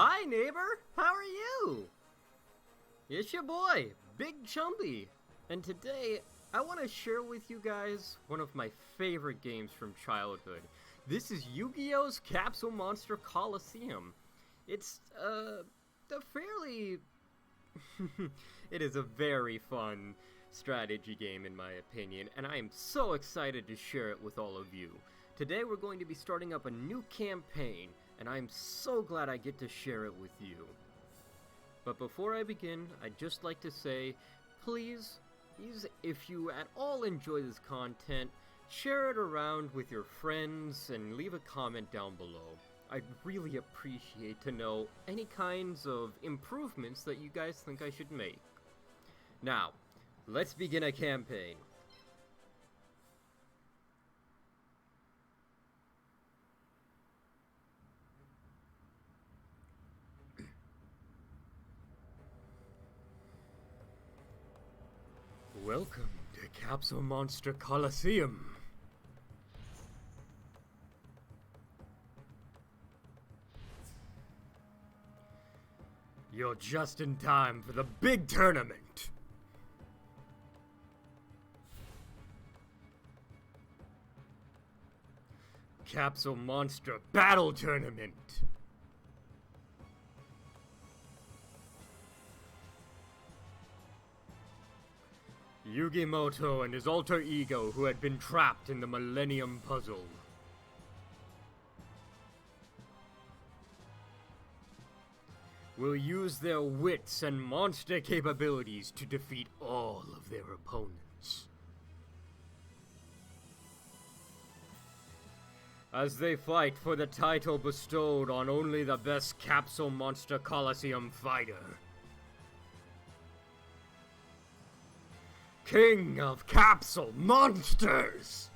Hi, neighbor! How are you? It's your boy, Big Chumpy, and today I want to share with you guys one of my favorite games from childhood. This is Yu-Gi-Oh's Capsule Monster Coliseum. It's, a fairly... it is a very fun strategy game in my opinion, and I am so excited to share it with all of you. Today we're going to be starting up a new campaign, and I'm so glad I get to share it with you. But before I begin, I'd just like to say, please, if you at all enjoy this content, share it around with your friends and leave a comment down below. I'd really appreciate to know any kinds of improvements that you guys think I should make. Now, let's begin a campaign. Welcome to Capsule Monster Coliseum. You're just in time for the big tournament. Capsule Monster Battle Tournament. Yugimoto and his alter ego who had been trapped in the Millennium Puzzle. Will use their wits and monster capabilities to defeat all of their opponents. As they fight for the title bestowed on only the best Capsule Monster Coliseum fighter. King of Capsule Monsters!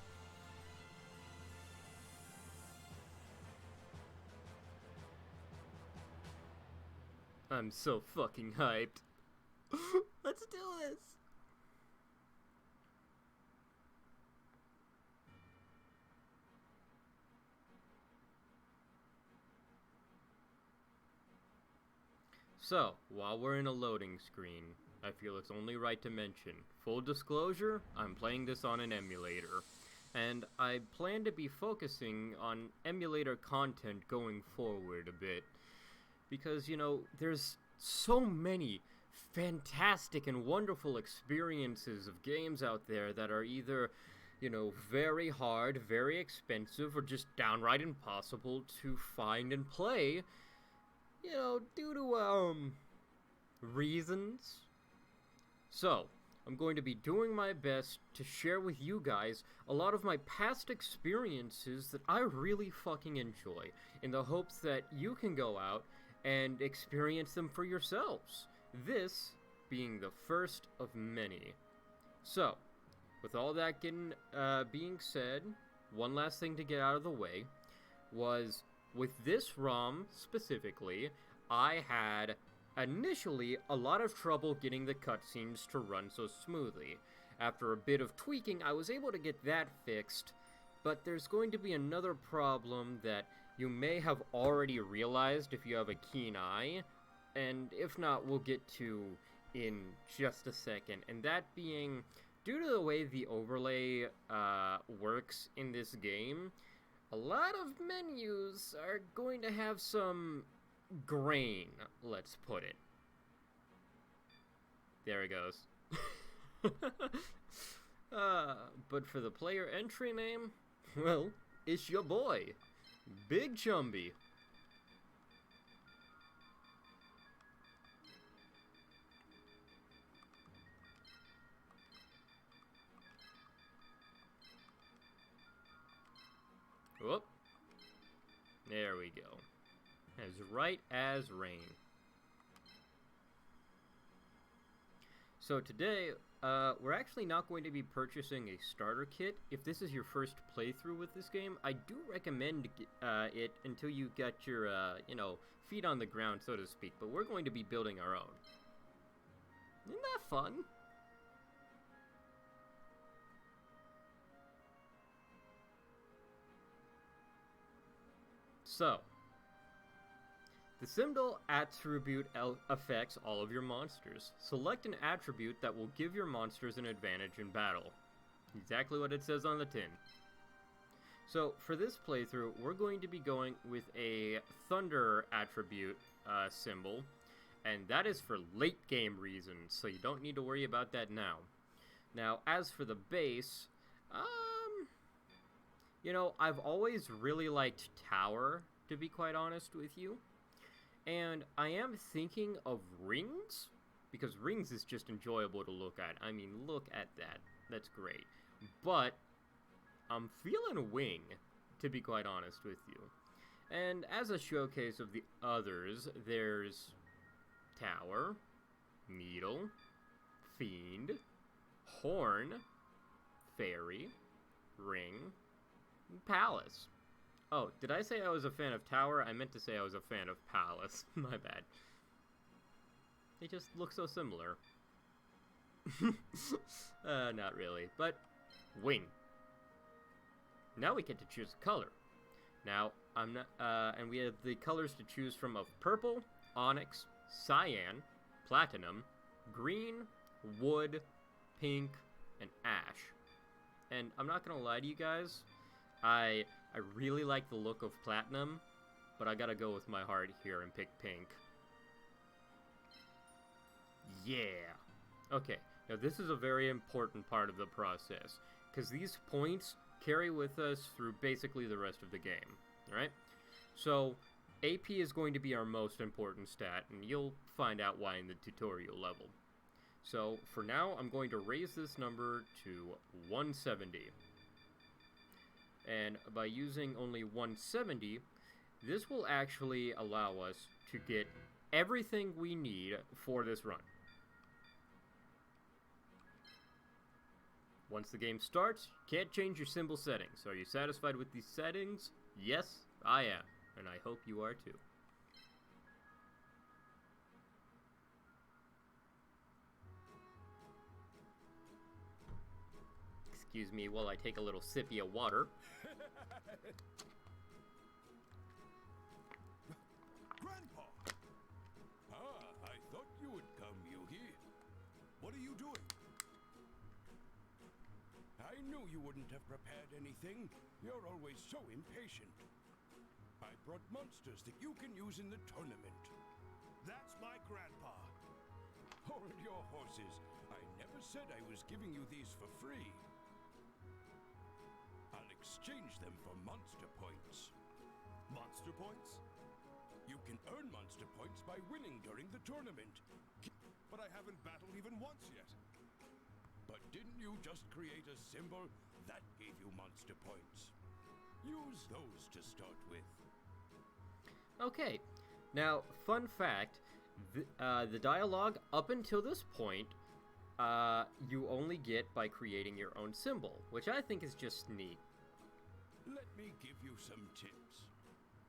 I'm so fucking hyped. Let's do this! So, while we're in a loading screen, I feel it's only right to mention, full disclosure, I'm playing this on an emulator, and I plan to be focusing on emulator content going forward a bit, because, you know, there's so many fantastic and wonderful experiences of games out there that are either, you know, very hard, very expensive, or just downright impossible to find and play, you know, due to, reasons. So, I'm going to be doing my best to share with you guys a lot of my past experiences that I really fucking enjoy, in the hopes that you can go out and experience them for yourselves. This being the first of many. So, with all that being said, one last thing to get out of the way was, with this ROM specifically, I had initially a lot of trouble getting the cutscenes to run so smoothly. After a bit of tweaking, I was able to get that fixed, but there's going to be another problem that you may have already realized if you have a keen eye, and if not, we'll get to in just a second, and that being, due to the way the overlay works in this game, a lot of menus are going to have some grain, let's put it. There it goes. But for the player entry name, well, it's your boy, Big Chumpy. Whoop. There we go. As right as rain. So today, we're actually not going to be purchasing a starter kit. If this is your first playthrough with this game, I do recommend it until you get your, you know, feet on the ground, so to speak. But we're going to be building our own. Isn't that fun? So, The symbol attribute affects all of your monsters. Select an attribute that will give your monsters an advantage in battle. Exactly what it says on the tin. So for this playthrough, we're going to be going with a thunder attribute symbol, and that is for late game reasons, so you don't need to worry about that now. Now, as for the base, you know, I've always really liked Tower, to be quite honest with you. And I am thinking of Rings, because Rings is just enjoyable to look at. I mean, look at that. That's great. But I'm feeling Wing, to be quite honest with you. And as a showcase of the others, there's Tower, Needle, Fiend, Horn, Fairy, Ring, and Palace. Oh, did I say I was a fan of Tower? I meant to say I was a fan of Palace. My bad. They just look so similar. Not really, but Wing. Now we get to choose a color. Now, and we have the colors to choose from of Purple, Onyx, Cyan, Platinum, Green, Wood, Pink, and Ash. And I'm not gonna lie to you guys, I really like the look of Platinum, but I gotta go with my heart here and pick Pink. Yeah! Okay, now this is a very important part of the process, because these points carry with us through basically the rest of the game, alright? So, AP is going to be our most important stat, and you'll find out why in the tutorial level. So, for now, I'm going to raise this number to 170. And by using only 170, this will actually allow us to get everything we need for this run. Once the game starts, you can't change your symbol settings. Are you satisfied with these settings? Yes, I am, and I hope you are too. Excuse me while I take a little sippy of water. Grandpa! I thought you would come, Yugi. What are you doing? I knew you wouldn't have prepared anything. You're always so impatient. I brought monsters that you can use in the tournament. That's my grandpa. Hold your horses. I never said I was giving you these for free. I'll exchange them for monster points. Monster points? You can earn monster points by winning during the tournament. But I haven't battled even once yet. But didn't you just create a symbol that gave you monster points? Use those to start with. Okay, now, fun fact, the dialogue up until this point, you only get by creating your own symbol, which I think is just neat. Let me give you some tips.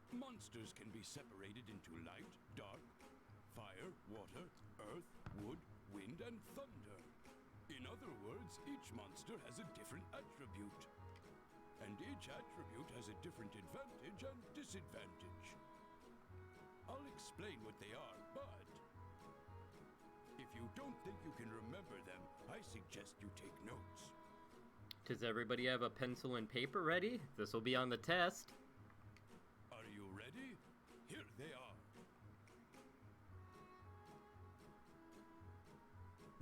Monsters can be separated into light, dark, fire, water, earth, wood, wind, and thunder. In other words, each monster has a different attribute. And each attribute has a different advantage and disadvantage. I'll explain what they are, but if you don't think you can remember them, I suggest you take notes. Does everybody have a pencil and paper ready? This will be on the test. Are you ready? Here they are.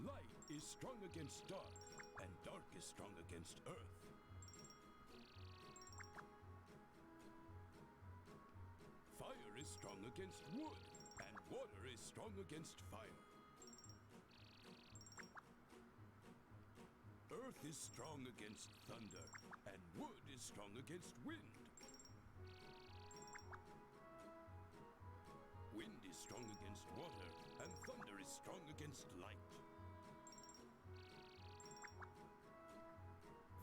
Light is strong against dark, and dark is strong against earth. Fire is strong against wood, and water is strong against fire. Earth is strong against thunder, and wood is strong against wind. Wind is strong against water, and thunder is strong against light.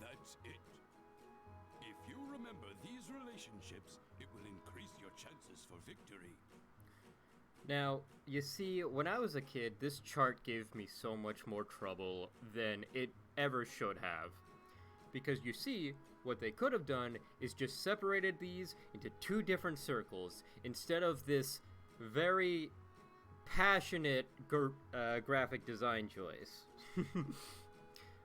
That's it. If you remember these relationships, it will increase your chances for victory. Now, you see, when I was a kid, this chart gave me so much more trouble than it ever should have. Because you see, what they could have done is just separated these into two different circles, instead of this Very passionate graphic design choice.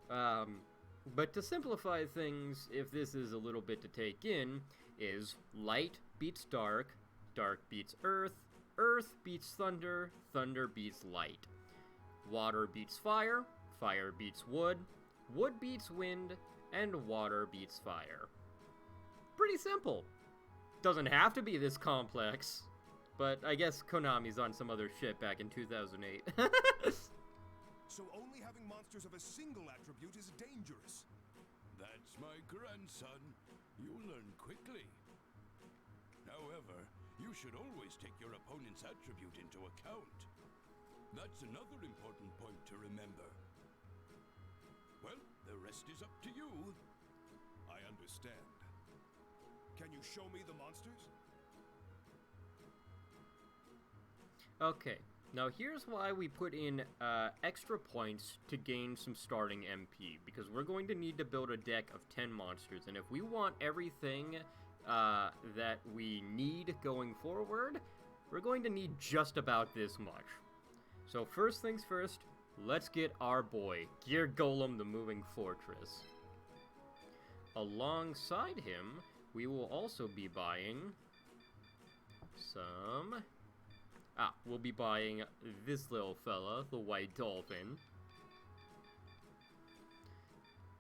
But to simplify things, if this is a little bit to take in, is light beats dark, dark beats earth, earth beats thunder, thunder beats light. Water beats fire, fire beats wood, wood beats wind, and water beats fire. Pretty simple. Doesn't have to be this complex, but I guess Konami's on some other shit back in 2008. So only having monsters of a single attribute is dangerous. That's my grandson. You'll learn quickly. However, you should always take your opponent's attribute into account. That's another important point to remember. Well, the rest is up to you. I understand. Can you show me the monsters? Okay, now here's why we put in extra points to gain some starting MP, because we're going to need to build a deck of 10 monsters, and if we want everything that we need going forward, we're going to need just about this much. So first things first, let's get our boy, Gear Golem the Moving Fortress. Alongside him, we will also be buying some... we'll be buying this little fella, the White Dolphin.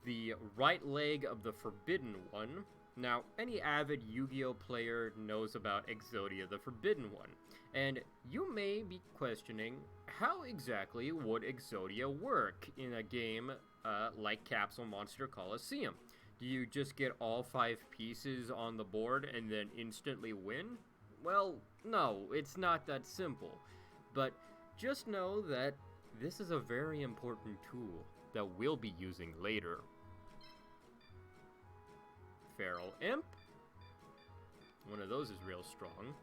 The right leg of the Forbidden One. Now, any avid Yu-Gi-Oh player knows about Exodia the Forbidden One. And you may be questioning, how exactly would Exodia work in a game like Capsule Monster Coliseum? Do you just get all 5 pieces on the board and then instantly win? Well, no, it's not that simple. But just know that this is a very important tool that we'll be using later. Feral Imp. One of those is real strong.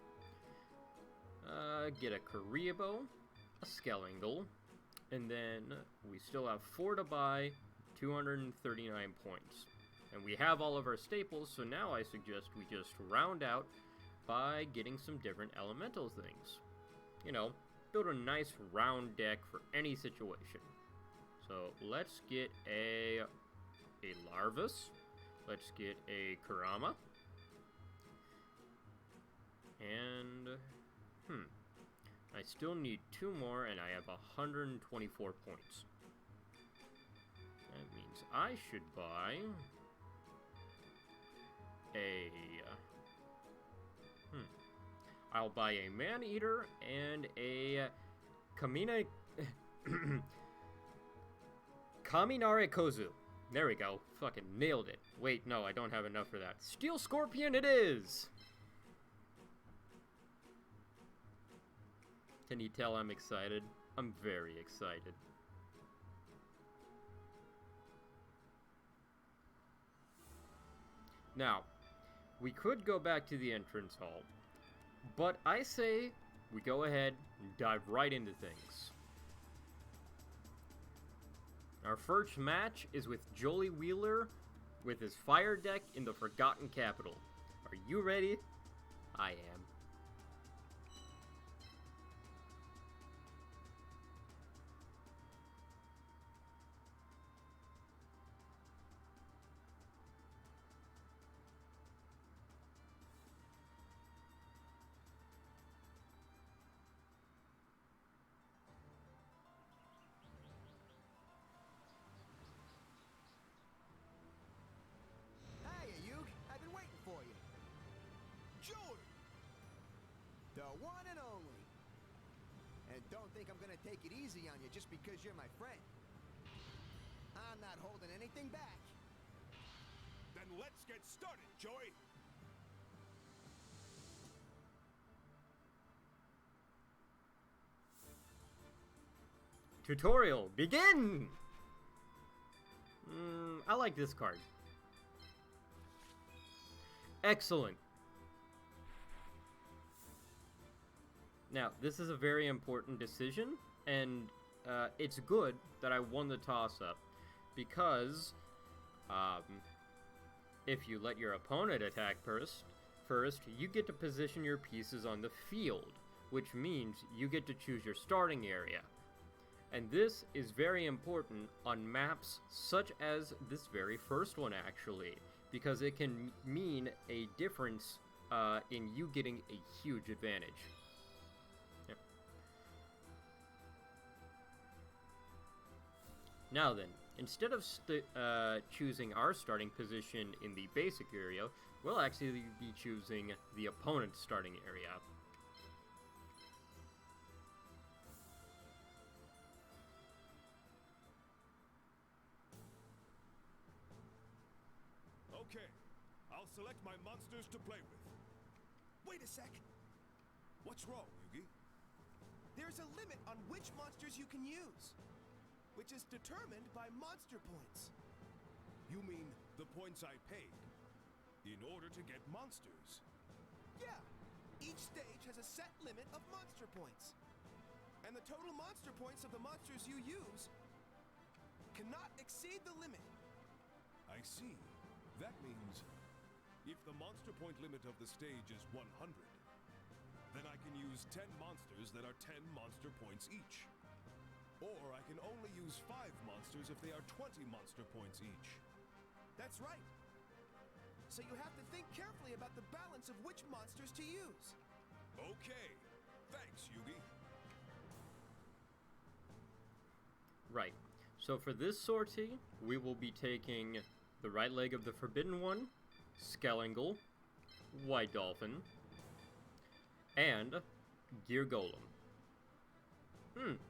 Get a Karibo, a Skellingle, and then we still have 4 to buy, 239 points. And we have all of our staples, so now I suggest we just round out by getting some different elemental things. You know, build a nice round deck for any situation. So let's get a Larvus. Let's get a Kurama. And, I still need 2 more, and I have 124 points. That means I should buy a... I'll buy a Man-Eater and a Kaminare Kozu. There we go. Fucking nailed it. Wait, no, I don't have enough for that. Steel Scorpion it is! Can you tell I'm excited? I'm very excited. Now, we could go back to the entrance hall, but I say we go ahead and dive right into things. Our first match is with Jolie Wheeler with his fire deck in the Forgotten Capital. Are you ready? I am. The one and only. And don't think I'm gonna take it easy on you just because you're my friend. I'm not holding anything back. Then let's get started, Joey. Tutorial, begin! I like this card. Excellent. Now, this is a very important decision, and it's good that I won the toss-up, because if you let your opponent attack first, you get to position your pieces on the field, which means you get to choose your starting area. And this is very important on maps such as this very first one, actually, because it can mean a difference in you getting a huge advantage. Yep. Now then, instead of choosing our starting position in the basic area, we'll actually be choosing the opponent's starting area. Okay, I'll select my monsters to play with. Wait a sec. What's wrong, Yugi? There's a limit on which monsters you can use, which is determined by monster points. You mean the points I paid in order to get monsters? Yeah, each stage has a set limit of monster points. And the total monster points of the monsters you use cannot exceed the limit. I see. That means if the monster point limit of the stage is 100, then I can use 10 monsters that are 10 monster points each. Or I can only use 5 monsters if they are 20 monster points each. That's right. So you have to think carefully about the balance of which monsters to use. Okay. Thanks, Yugi. Right. So for this sortie, we will be taking the right leg of the Forbidden One, Skelingal, White Dolphin, and Gear Golem.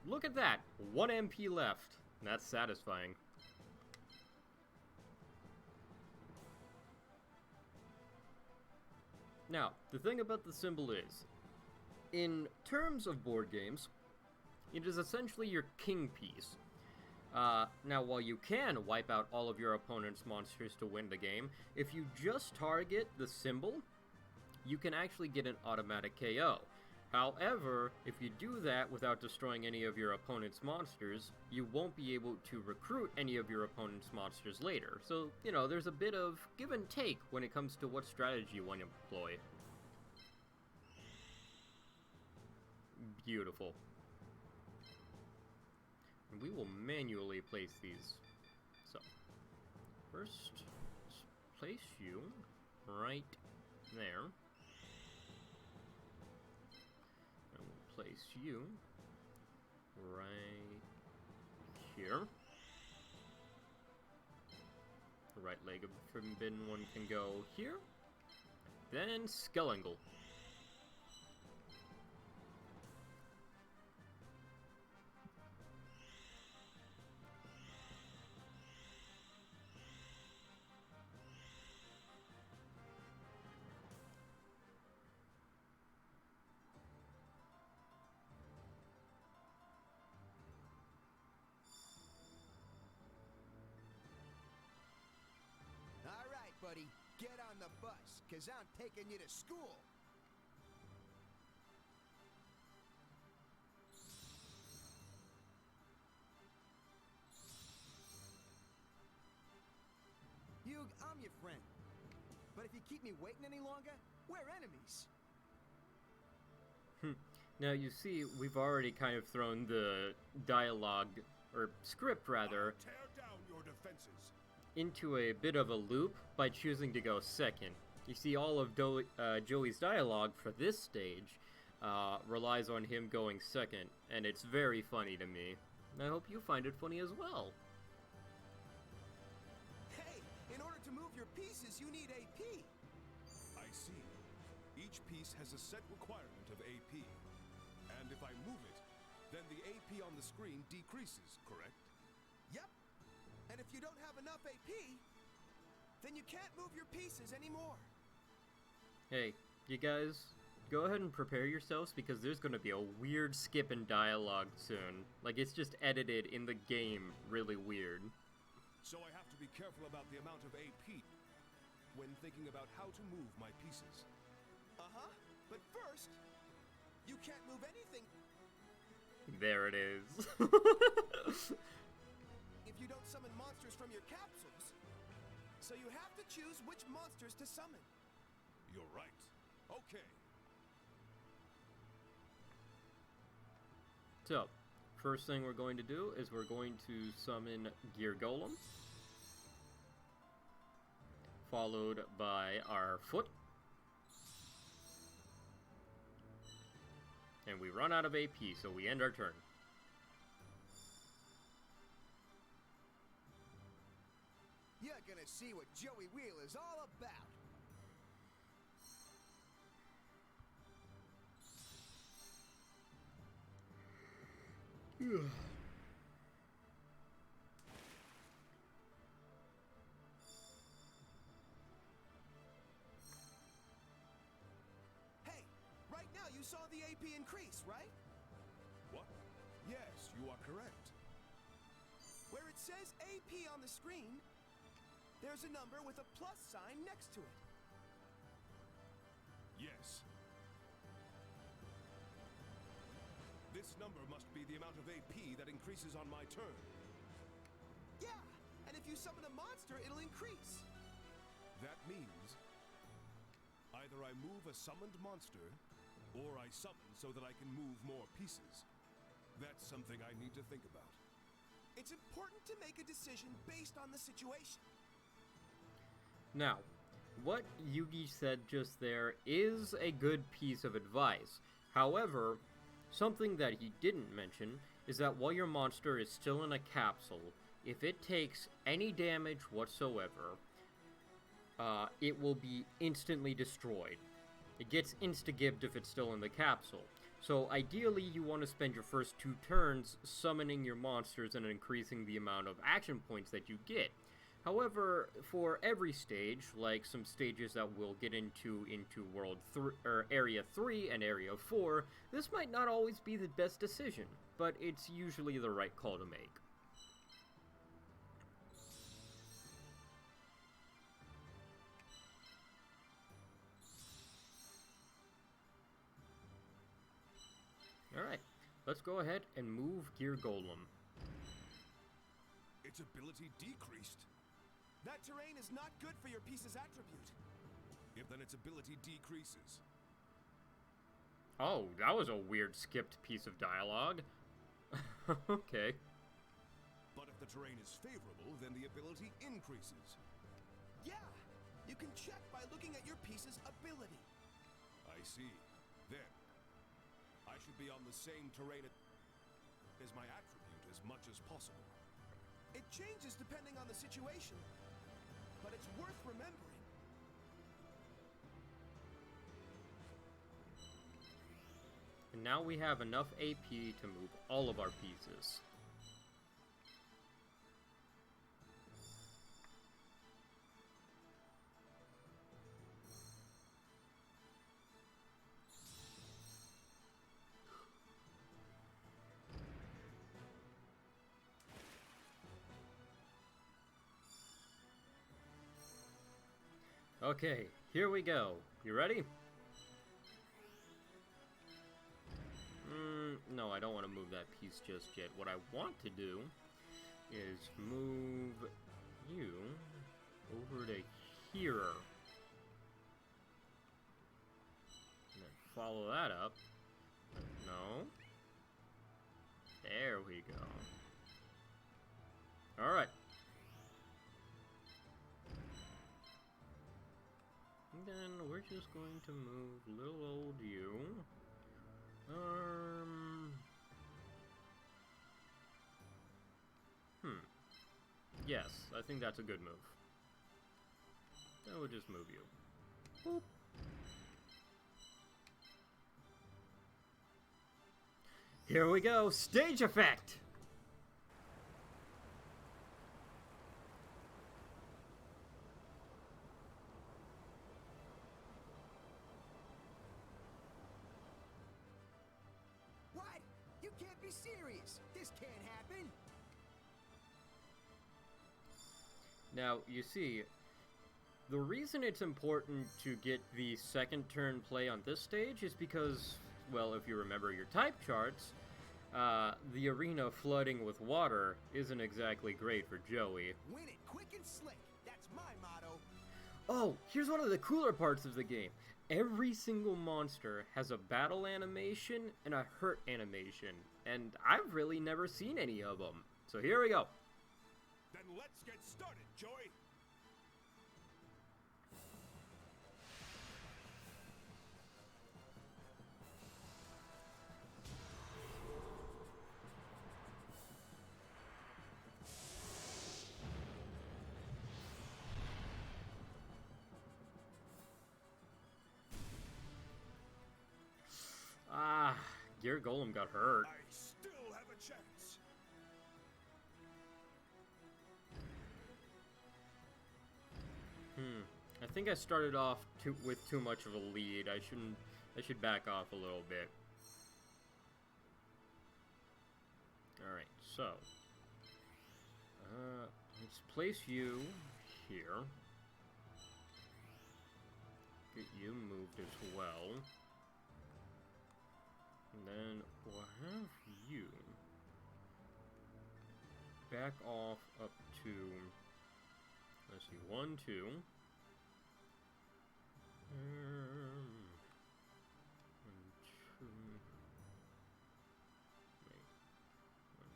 Look at that! 1 MP left. That's satisfying. Now, the thing about the symbol is, in terms of board games, it is essentially your king piece. Now, while you can wipe out all of your opponent's monsters to win the game, if you just target the symbol, you can actually get an automatic KO. However, if you do that without destroying any of your opponent's monsters, you won't be able to recruit any of your opponent's monsters later. So, you know, there's a bit of give and take when it comes to what strategy you want to employ. Beautiful. And we will manually place these. So, first, let's place you right there. And we'll place you right here. The right leg of the Forbidden One can go here. Then Skelingal. Buddy, get on the bus, 'cause I'm taking you to school. Hugh, I'm your friend. But if you keep me waiting any longer, we're enemies. Now, you see, we've already kind of thrown the dialogue, or script rather, Tear down your defenses. into a bit of a loop by choosing to go second. You see, all of Joey's dialogue for this stage relies on him going second, and it's very funny to me. I hope you find it funny as well. Hey, in order to move your pieces, you need AP. I see. Each piece has a set requirement of AP. And if I move it, then the AP on the screen decreases, correct? Yep. And if you don't have enough AP, then you can't move your pieces anymore. Hey, you guys, go ahead and prepare yourselves because there's going to be a weird skip in dialogue soon. Like, it's just edited in the game really weird. So I have to be careful about the amount of AP when thinking about how to move my pieces. Uh-huh. But first, you can't move anything There it is. if you don't summon monsters from your capsules. So you have to choose which monsters to summon. You're right. Okay. So, first thing we're going to do is we're going to summon Gear Golem, followed by our foot. And we run out of AP, so we end our turn. You're gonna see what Joey Wheel is all about. Hey, right now you saw the AP increase, right? What? Yes, you are correct. Where it says AP on the screen, there's a number with a plus sign next to it. Yes. This number must be the amount of AP that increases on my turn. Yeah, and if you summon a monster, it'll increase. That means either I move a summoned monster, or I summon so that I can move more pieces. That's something I need to think about. It's important to make a decision based on the situation. Now, what Yugi said just there is a good piece of advice. However, something that he didn't mention is that while your monster is still in a capsule, if it takes any damage whatsoever, it will be instantly destroyed. It gets insta-gibbed if it's still in the capsule. So ideally, you want to spend your first 2 turns summoning your monsters and increasing the amount of action points that you get. However, for every stage, like some stages that we'll get into World 3 or Area 3 and Area 4, this might not always be the best decision, but it's usually the right call to make. Alright, let's go ahead and move Gear Golem. Its ability decreased. That terrain is not good for your piece's attribute. If then its ability decreases. Oh, that was a weird skipped piece of dialogue. Okay. But if the terrain is favorable, then the ability increases. Yeah, you can check by looking at your piece's ability. I see. Then, I should be on the same terrain as my attribute as much as possible. It changes depending on the situation, but it's worth remembering. And now we have enough AP to move all of our pieces. Okay, here we go. You ready? No, I don't want to move that piece just yet. What I want to do is move you over to here. And then follow that up. No. There we go. Alright. Then we're just going to move little old you. Yes, I think that's a good move. Then we'll just move you. Boop. Here we go, stage effect! What? You can't be serious. This can't happen. Now, you see, the reason it's important to get the second turn play on this stage is because, well, if you remember your type charts, the arena flooding with water isn't exactly great for Joey. Win it quick and slick. That's my motto. Oh, here's one of the cooler parts of the game. Every single monster has a battle animation and a hurt animation, and I've really never seen any of them. So here we go. Then let's get started, Joey. Ah, Gear Golem got hurt. I still have a chance. I think I started off with too much of a lead. I should back off a little bit. Alright, so let's place you here. Get you moved as well. And then we'll have you back off up to, let's see, 1, 2. And 2. Wait. 1,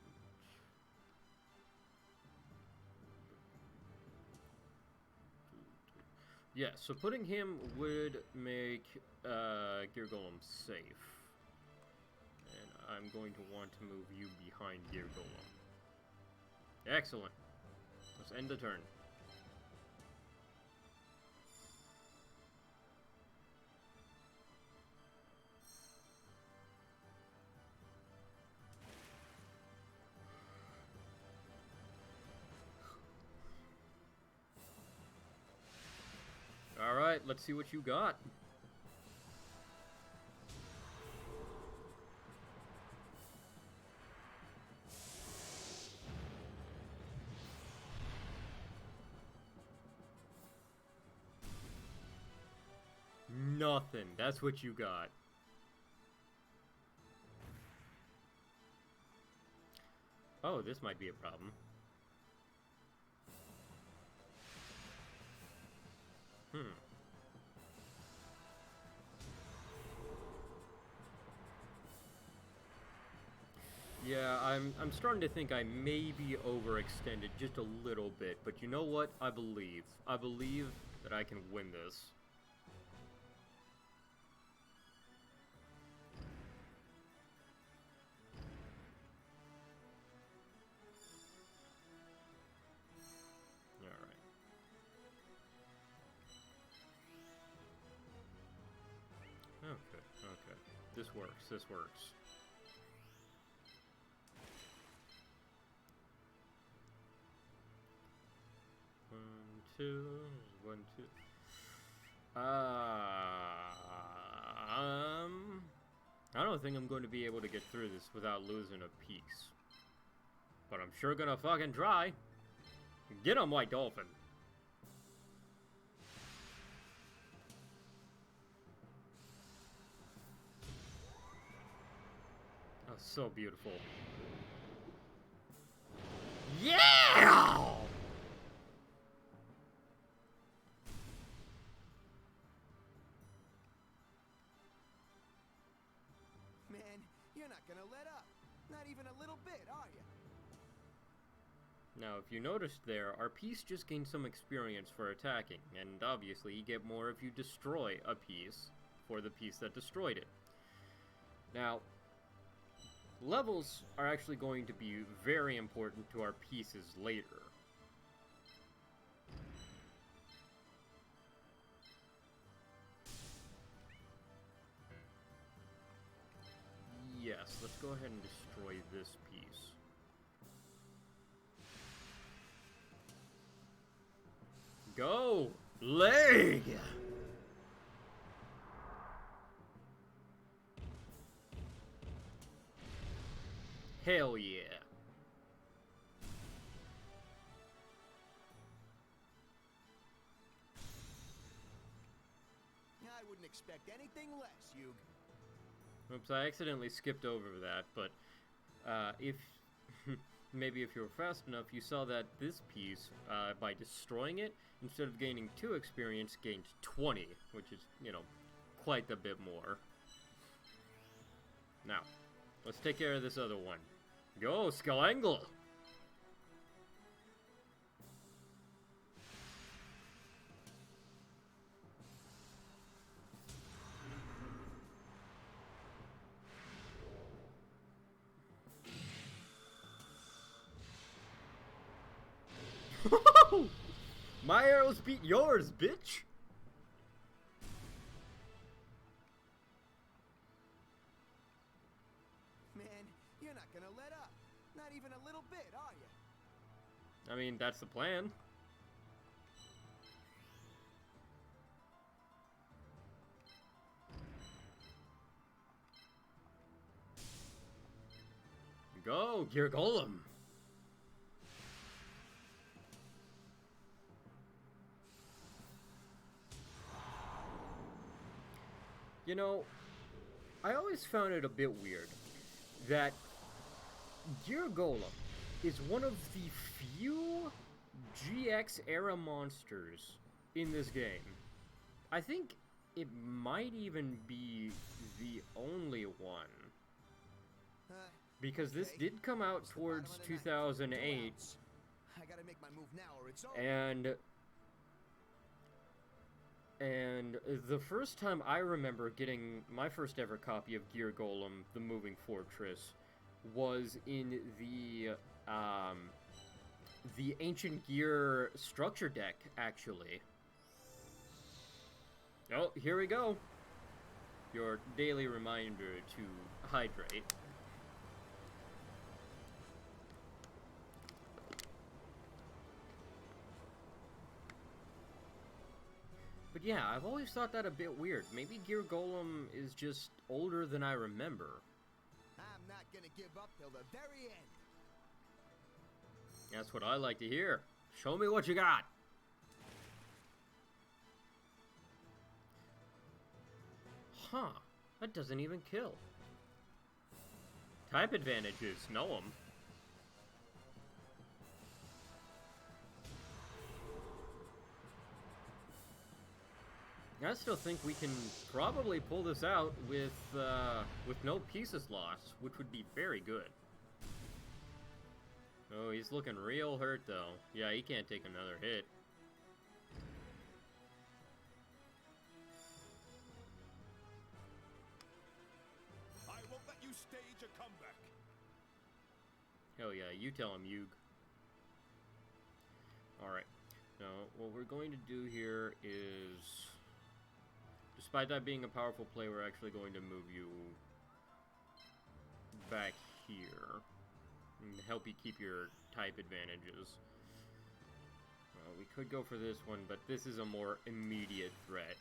2. Yeah, so putting him would make Gear Golem safe. And I'm going to want to move you behind Gear Golem. Excellent. Let's end the turn. Alright, let's see what you got. Nothing. That's what you got. Oh, this might be a problem. Yeah, I'm starting to think I may be overextended just a little bit, but you know what? I believe that I can win this. Alright. Okay. This works. One, two. I don't think I'm going to be able to get through this without losing a piece. But I'm sure gonna fucking try. Get him, White Dolphin. Oh, so beautiful. Yeah! Man, you're not gonna let up. Not even a little bit, are you? Now, if you noticed there, our piece just gained some experience for attacking, and obviously you get more if you destroy a piece for the piece that destroyed it. Now, levels are actually going to be very important to our pieces later. Yes, let's go ahead and destroy this piece. Go! Leg! Hell yeah. I wouldn't expect anything less, Yug. Oops, I accidentally skipped over that, but if maybe if you were fast enough, you saw that this piece, by destroying it, instead of gaining 2 experience, gained 20, which is, you know, quite a bit more. Now, Let's take care of this other one. Go, Skull. My arrows beat yours, bitch! Man, you're not gonna let up. Not even a little bit, are you? I mean, that's the plan. Go, Gear Golem! You know, I always found it a bit weird that Gear Golem is one of the few GX-era monsters in this game. I think it might even be the only one. Because this did come out towards 2008, I gotta make my move now or it's over. and the first time I remember getting my first ever copy of Gear Golem, the Moving Fortress, was in the Ancient Gear structure deck, actually. Oh, here we go. Your daily reminder to hydrate. But yeah, I've always thought that a bit weird. Maybe Gear Golem is just older than I remember. I'm not gonna give up till the very end. That's what I like to hear. Show me what you got. Huh. That doesn't even kill. Type advantages. Know them. I still think we can probably pull this out with no pieces lost, which would be very good. Oh, he's looking real hurt, though. Yeah, he can't take another hit. I won't let you stage a comeback. Hell yeah, you tell him, Yug. Alright. Now, what we're going to do here is... Despite that being a powerful play, we're actually going to move you back here and help you keep your type advantages. We could go for this one, but this is a more immediate threat.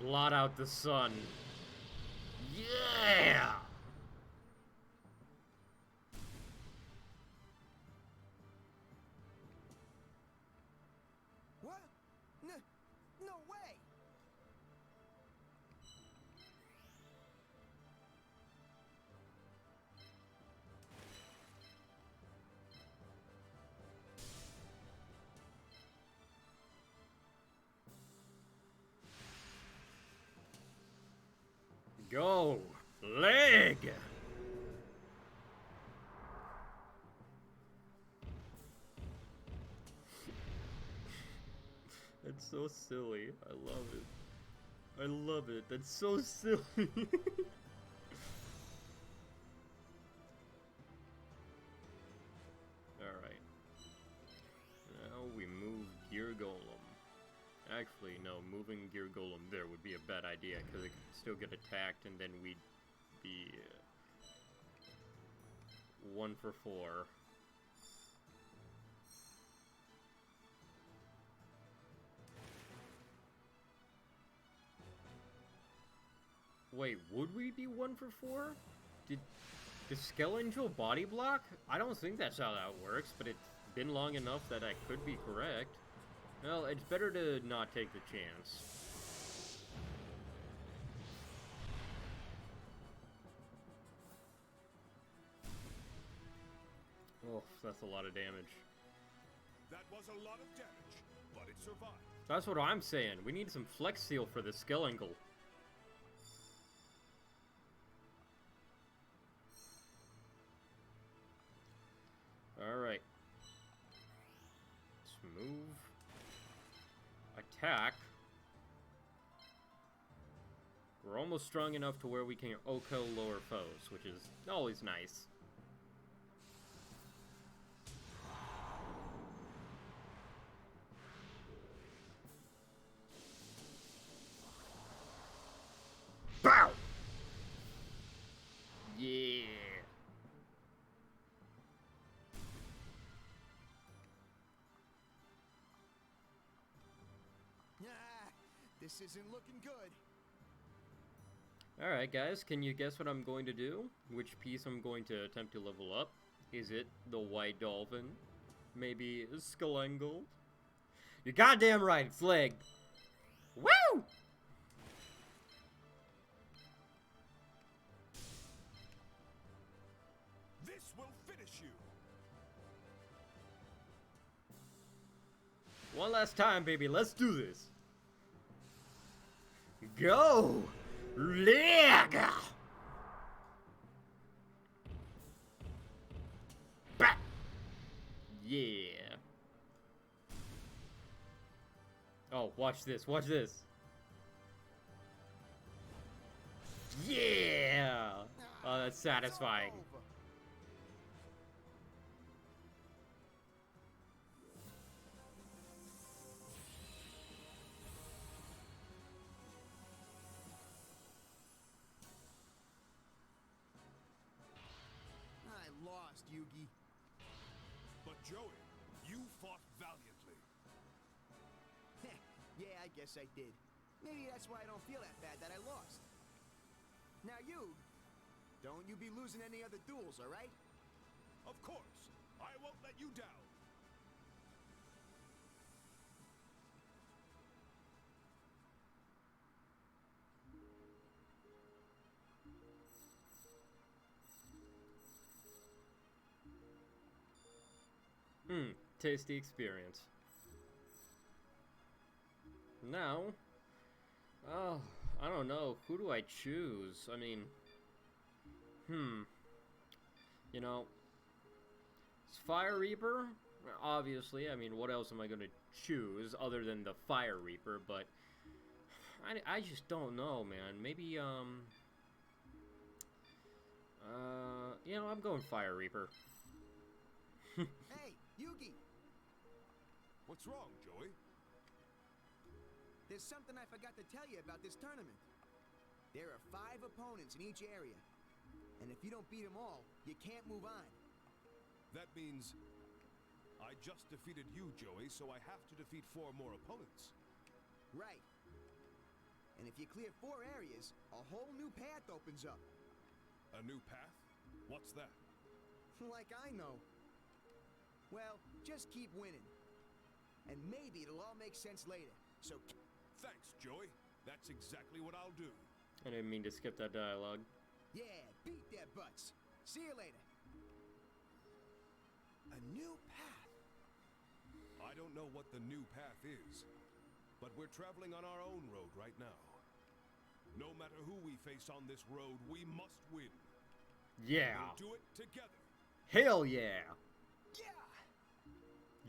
Blot out the sun. Yeah! What? No way! Go! Leg! That's so silly. I love it. I love it. That's so silly. Alright. Now we move Gear Golem. Actually, no, moving Gear Golem there would be a bad idea, because it could still get attacked, and then we'd be 1 for 4. Wait, would we be 1 for 4? Did Skellangel body block? I don't think that's how that works, but it's been long enough that I could be correct. Well, it's better to not take the chance. Oh, that's a lot of damage. That was a lot of damage, but it survived. That's what I'm saying. We need some flex seal for the skill angle. Alright. Let's move. Attack. We're almost strong enough to where we can OHKO lower foes, which is always nice. Bow! Yeah! This isn't looking good. Alright guys, can you guess what I'm going to do? Which piece I'm going to attempt to level up? Is it the white dolphin? Maybe Skulangle? You're goddamn right, it's leg! Woo! This will finish you. One last time, baby, let's do this! Go! Leg! Back! Yeah. Oh, watch this, watch this. Yeah! Oh, that's satisfying. It's all over. I lost, Yugi. But Joey, you fought valiantly. Yeah, I guess I did. Maybe that's why I don't feel that bad that I lost. Now you, don't you be losing any other duels, all right? Of course, I won't let you down. Tasty experience. Now, oh, I don't know, who do I choose? I mean, you know, it's Fire Reaper, obviously. I mean, what else am I gonna choose other than the Fire Reaper? But I just don't know, man. Maybe, you know, I'm going Fire Reaper. Hey, Yugi, What's wrong, Joey? there's something I forgot to tell you about this tournament. There are 5 opponents in each area, and if you don't beat them all, you can't move on. That means I just defeated you, Joey, so I have to defeat 4 more opponents. Right. And if you clear 4 areas, a whole new path opens up. A new path? What's that? Like I know. Well, just keep winning. And maybe it'll all make sense later. So, Thanks, Joey. That's exactly what I'll do. I didn't mean to skip that dialogue. yeah, beat their butts. See you later. A new path. I don't know what the new path is, but we're traveling on our own road right now. No matter who we face on this road, we must win. Yeah. We'll do it together. Hell yeah. Yeah!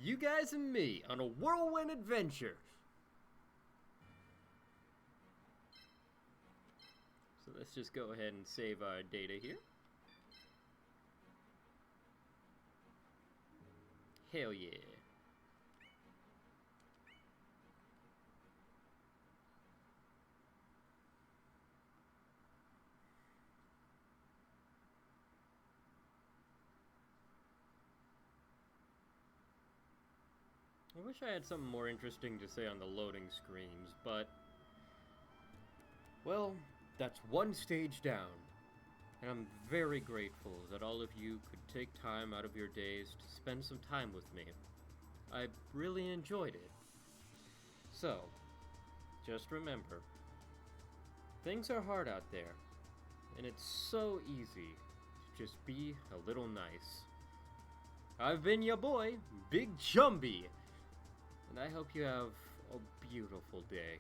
You guys and me on a whirlwind adventure. So let's just go ahead and save our data here. Hell yeah. I wish I had something more interesting to say on the loading screens, but... well, that's one stage down. And I'm very grateful that all of you could take time out of your days to spend some time with me. I really enjoyed it. So, just remember, things are hard out there, and it's so easy to just be a little nice. I've been your boy, Big Chumby, and I hope you have a beautiful day.